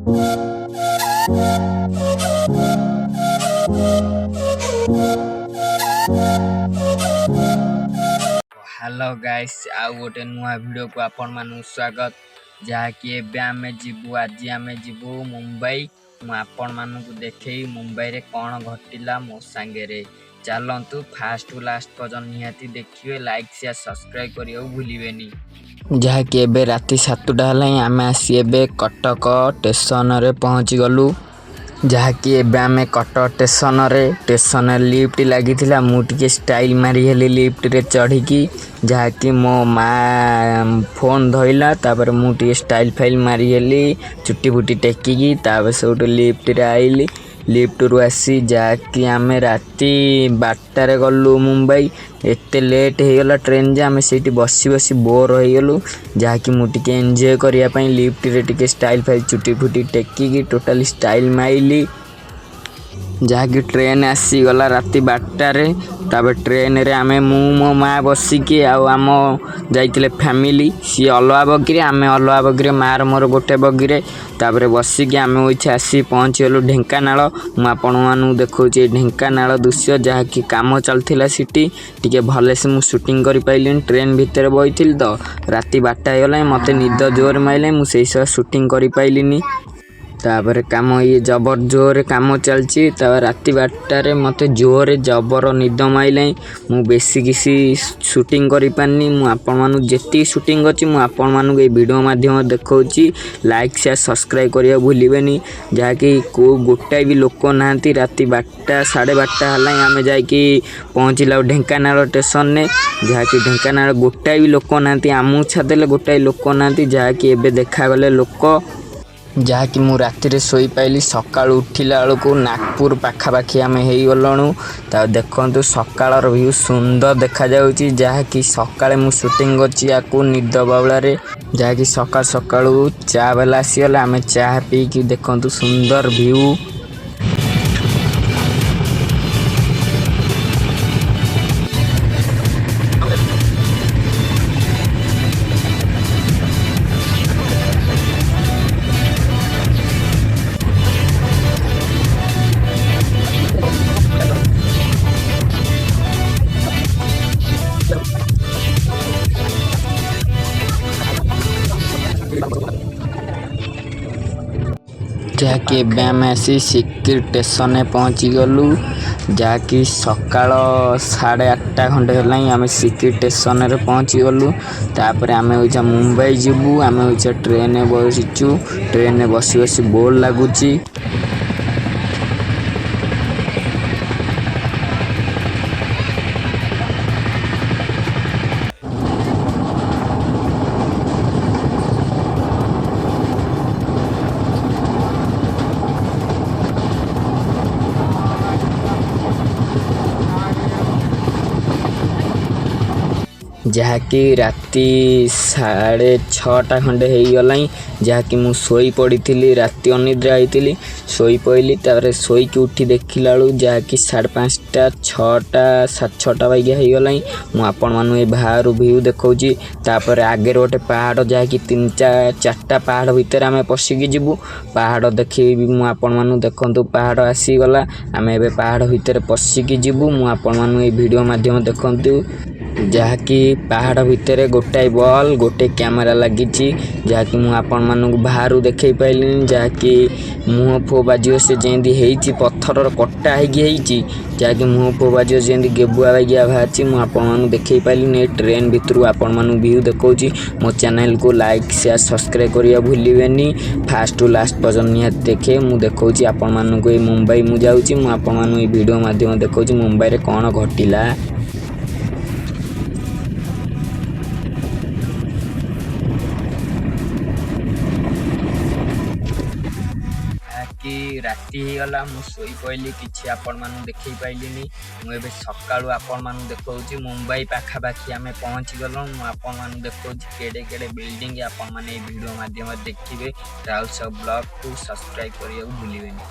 Hello guys आउ गोटे नुआ वीडियो को आपण मानु स्वागत जहाँकि एबे आमे जिबु आज आमे जिबु मुंबई आपण मानु को देखई मुंबई रे कौन घटिला मो संगे रे चलंतु फास्ट टू लास्ट पर्यंत निहाती देखिए लाइक शेयर सब्सक्राइब करियो भूलिबेनी। जहाँकि एबे राति 7टा हलै आमे आसी एबे कटक स्टेशन रे पहुंची गलु जहाँकि एबे आमे कटक स्टेशन लिफ्ट लगी मुझे स्टाइल मारी हेली लिफ्ट रे चढ़ी की जहाँकि मो माँ फोन धोइला तापर मुझे स्टाइल फाइल मारी हेली चुट्टी फुटी टेकिकी तापर सब लिफ्ट रे आइली लिफ्ट रु आसी जहाँकि आमे राति 12टारे गलु मुंबई एते लेट हो गला ट्रेन जे आमे सेठी बसी बसी बोर हो गलु जहाँकि मुझे एंजॉय करिया पई लिफ्ट रे टिके स्टाइल फाइल चुट्टी फुटी टेकिकी टोटल स्टाइल माइली जहाँकि ट्रेन आसी गला राति 12टारे तापर ट्रेन रे आमे मो माँ बसिकी आम जाइतिले फैमिली सी अलवा बगिरे आमे अलवा बगिरे मार मोर गोटे बगिरे तापर बसिकी आमे ओइछे आसी पहुँची गलु ढेंकानाल मु आपण मानु देखौची ढेंकानाल दृश्य जहाँकि काम चलथिला सिटी टिके भले से मु शूटिंग करि पाइलिन ट्रेन भितर बइथिल तो राति 12टा गला मते निद जोर माइले मु सेई सब शूटिंग करि पाइलिनी तापर काम ये जबर जोर काम चलची तापर राति 12टारे मते जोर जबर निद माइले मु बेसी किसी शूटिंग करि पानी मु आपण मानु जेती शूटिंग अछि मु आपण मानु ए वीडियो माध्यम देखौची लाइक शेयर सब्सक्राइब करिया भूलिबेनी जाकी को गोटाय भी लोक नांती राति 12टा 12:30 हला आमे जाई कि पहुंचिला ढेंकानाल स्टेशन ने जाकी ढेंकानाल गोटाय भी लोक नांती आमु छादेले गोटाय लोक नांती जाकी एबे देखा गले लोक जहाँकि मु राति रे सोई पाइली सकाळ उठिला बेलू नागपुर पाखापाखी आम हो गलु ता देखु सकाळर व्यू सुंदर देखा जाउची जहाँकि सकाळे मु शूटिंग करची याकू निद बावलारे जहाँकि सकाळ सकाळू चा बेला आसीगला आम चा पी कि देखु सुंदर व्यू जहाँकि आम आसी सिक्किर स्टेशन पहुँची गलु जहाँकि सकाळ 8:30 खंडे है आम सिक्किर स्टेशन पहुँची गलु तापर आम हो मुंबई जीवु आम हो ट्रेन बसीचु ट्रेन बसी बसी बोर लगुच जहाँकि राति 6:30 खंडे हो गला जहाँकि मु सोई पड़ी थी राति अनिद्रा होती सोई पड़ी तापर सोईकी उठी देखला बेलू जहाँकि 5:30 6टा 6:30 बाइया हो गला मुझे मानु बाहर व्यू देखौची तापर आगे गोटे पहाड़ जहाँकि 3-4टा पहाड़ भितर आम पशिकी जीवु पहाड़ देखी मुझे मानु देखु पहाड़ आसीगला आम ए पहाड़ भितर पशिकी जीवु मुझे मानु वीडियो माध्यम देखु जहाँकि पहाड़ भितर गोटाए बॉल गोटे कैमरा लगी जहाँकि मुझे बाहर देखे पाइलिन जहाँकि मुह फो बाजियो से जेंदी हेइची पत्थर कटा होगी जहाँकि मुह फो बाजियो जेंदी गेबुआ बागिया बाहरी मुझे देखे पाइलिन ट्रेन भितर आपण मानु व्यू देखौची मो चैनल को लाइक शेयर सब्सक्राइब करिया भूलिबेनी फास्ट टू लास्ट पर्यंत निहाती देखे मु देखौची आपण मानु को मुंबई मु जाउची मु आपण मानु वीडियो माध्यम देखौची मुंबई रे कोन घटिला कि राति गला मु सोई पइली किछि आपण मानु देखै पाइलिनी मु एबे सकाळू आपण मानु देखौची मुंबई पाखापाखी आमे पहुँची गलु मु आपण मानु देखौची केडे केडे बिल्डिंग आपण माने वीडियो माध्यम देखिबे राहुल सब ब्लॉग को सब्सक्राइब करिया भूलिबेनी।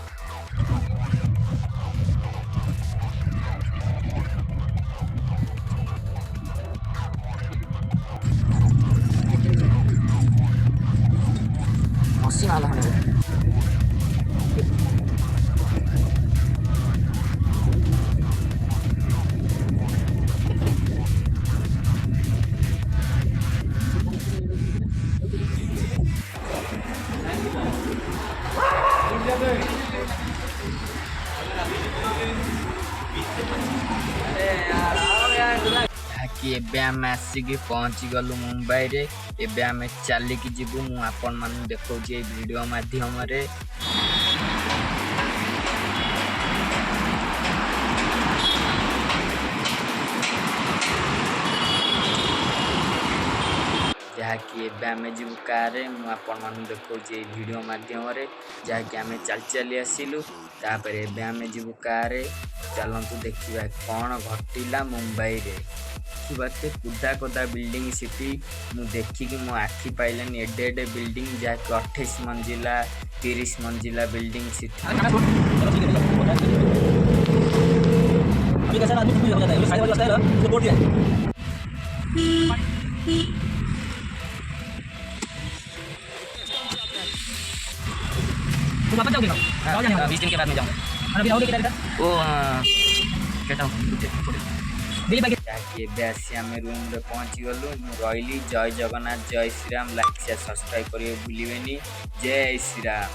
मसी वाला है ଯାହାକି ଏବେ ଆମେ ଆସିକି ପହଞ୍ଚି ଗଲୁ ମୁମ୍ବାଇରେ। ଏବେ ଆମେ ଚାଲିକି ଯିବୁ। ମୁଁ ଆପଣମାନଙ୍କୁ ଦେଖାଉଛି ଏଇ ଭିଡ଼ିଓ ମାଧ୍ୟମରେ। ଯାହାକି ଏବେ ଆମେ ଯିବୁ କାରରେ। ମୁଁ ଆପଣମାନଙ୍କୁ ଦେଖାଉଛି ଏଇ ଭିଡ଼ିଓ ମାଧ୍ୟମରେ, ଯାହାକି ଆମେ ଚାଲି ଚାଲି ଆସିଲୁ। ତାପରେ ଏବେ ଆମେ ଯିବୁ କାରରେ। ଚାଲନ୍ତୁ ଦେଖିବା କ'ଣ ଘଟିଲା ମୁମ୍ବାଇରେ। ଦେଖିବାତେ କୁଦା କଦା ବିଲ୍ଡିଂ ସିଟି। ମୁଁ ଦେଖିକି ମୋ ଆଖି ପାଇଲାନି, ଏଡ଼େ ଏଡ଼େ ବିଲ୍ଡିଂ, ଯାହାକି 28 ମଞ୍ଜିଲା 30 ମଞ୍ଜିଲା ବିଲ୍ଡିଂ ସିଟି। तुम वापस जाओगे ना? 20 दिन के बाद में जाऊंगा। और अभी रहोगे किधर? वो कहता हूँ दिल्ली बाकी। ଯାହାକି ଏବେ ଆସି ଆମେ ରୁମ୍ରେ ପହଞ୍ଚି ଗଲୁ। ମୁଁ ରହିଲି। ଜୟ ଜଗନ୍ନାଥ, ଜୟ ଶ୍ରୀରାମ। ଲାଇକ୍ ସେୟାର ସବସ୍କ୍ରାଇବ୍ କରିବାକୁ ଭୁଲିବେନି। ଜୟ ଶ୍ରୀରାମ।